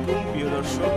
আলাইকুম প্রিয় দর্শক।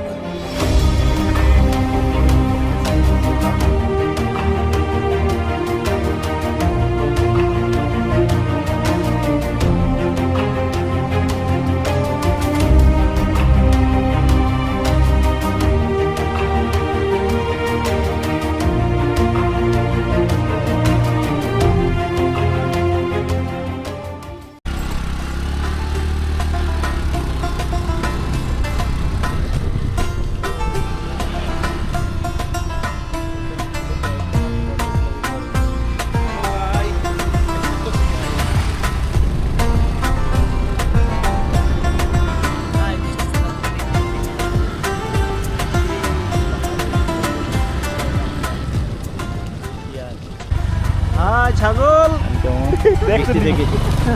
ছাগল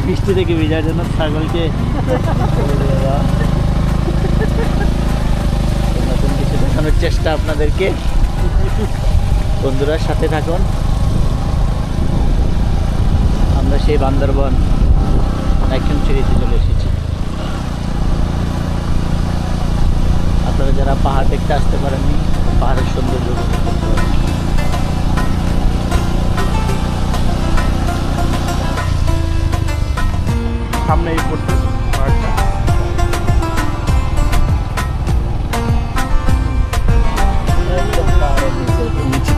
বৃষ্টি থেকে ভিজার জন্য ছাগলকে নতুন কিছু দেখানোর চেষ্টা আপনাদেরকে। বন্ধুরা সাথে থাকুন। আমরা সেই বান্দরবন একদম ছেড়েতে চলে এসেছি। আপনারা যারা পাহাড় দেখতে আসতে পারেননি, পাহাড়ের সৌন্দর্য উপভোগ করতে পারেন। সামনে এই পড়তে পাহাড়টা নিচে তো নিচে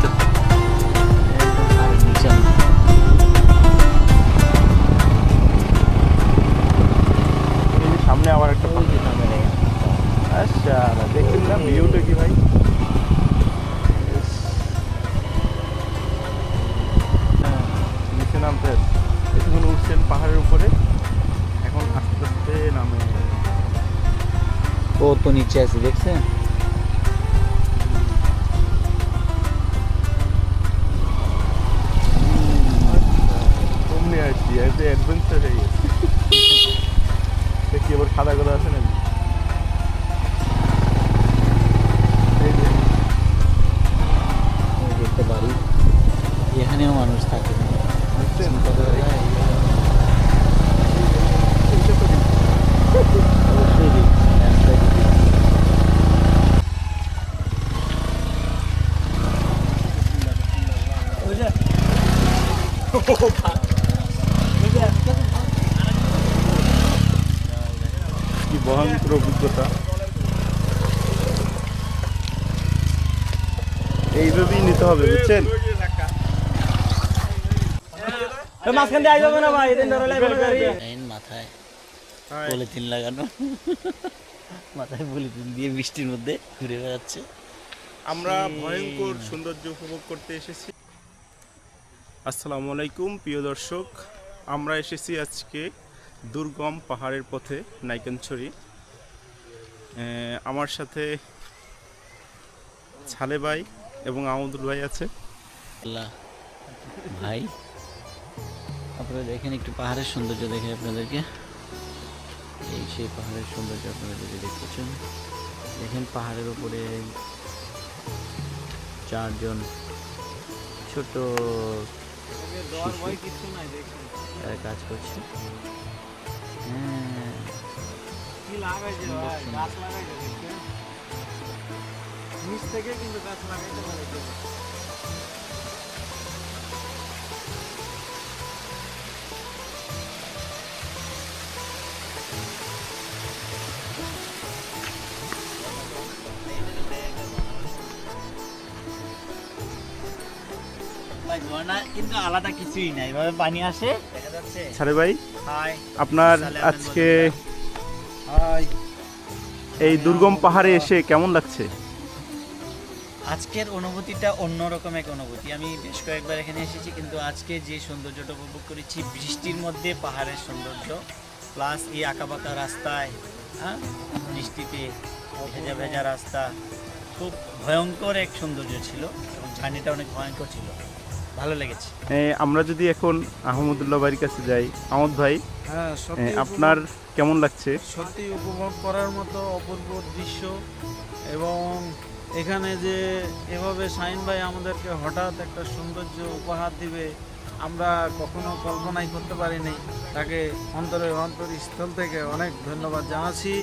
সামনে আবার একটা আচ্ছা দেখছেন না ভিউটা কি ভাই? নিচে নামতে এখন উঠছেন পাহাড়ের উপরে, এখন আস্তে আস্তে নামে। ও তো নিচে আছে দেখছেন? কমনে আসছি, এতে অ্যাডভেঞ্চার হয়ে গেছে। কি আবার খাদা খাদা আছে নাকি? দেখতে পারি এখানেও মানুষ থাকে। কি ভয়ঙ্কর অভিজ্ঞতা! এইভাবেই নিতে হবে, বুঝছেন? মাথায় পলিথিন লাগানো, মাথায় পলিথিন দিয়ে বৃষ্টির মধ্যে ঘুরে বেড়াচ্ছে। আমরা ভয়ঙ্কর সৌন্দর্য উপভোগ করতে এসেছি। আসসালামু আলাইকুম প্রিয় দর্শক, আমরা এসেছি আজকে দুর্গম পাহাড়ের পথে নাইকানছড়ি। আমার সাথে ছালে ভাই এবং আমদুল ভাই আছে। ভাই আপনারা দেখেন একটু পাহাড়ের সৌন্দর্য দেখে আপনাদেরকে। এই সেই পাহাড়ের সৌন্দর্য আপনারা যদি দেখতেছেন, দেখেন পাহাড়ের উপরে চারজন ছোট তারা কাজ করছে। কিন্তু আলাদা কিছুই নাই, এভাবে পানি আসে দেখা যাচ্ছে। ছাড়ে ভাই, আপনার আজকে এই দুর্গম পাহাড়ে এসে কেমন লাগছে? আজকের অনুভূতিটা অন্যরকম এক অনুভূতি। আমি বেশ কয়েকবার এখানে এসেছি, কিন্তু আজকে যে সৌন্দর্যটা উপভোগ করেছি, বৃষ্টির মধ্যে পাহাড়ের সৌন্দর্য প্লাস এই আঁকাবাঁকা রাস্তায়, হ্যাঁ বৃষ্টিতে ভেজা ভেজা রাস্তা, খুব ভয়ঙ্কর এক সৌন্দর্য ছিল এবং জার্নিটা অনেক ভয়ঙ্কর ছিল, ভালো লেগেছে। আমরা যদি এখন আহমদুল্লাহ ভাইয়ের কাছে যাই, আহমদ ভাই আপনার কেমন লাগছে? সত্যি উপভোগ করার মতো অপূর্ব দৃশ্য। এবং এখানে যে এভাবে শাহিন ভাই আমাদেরকে হঠাৎ একটা সৌন্দর্য উপহার দিবে আমরা কখনো কল্পনাই করতে পারিনি। তাকে অন্তরের অন্তরস্থল থেকে অনেক ধন্যবাদ জানাচ্ছি।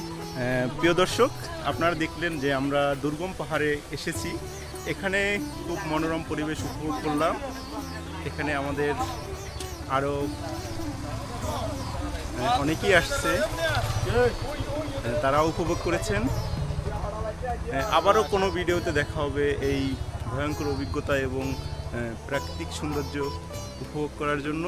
প্রিয় দর্শক, আপনারা দেখলেন যে আমরা দুর্গম পাহাড়ে এসেছি। এখানে খুব মনোরম পরিবেশ উপভোগ করলাম। এখানে আমাদের আরও অনেকেই আসছে, তারাও উপভোগ করেছেন। আবারও কোনো ভিডিওতে দেখা হবে এই ভয়ঙ্কর অভিজ্ঞতা এবং প্রাকৃতিক সৌন্দর্য উপভোগ করার জন্য।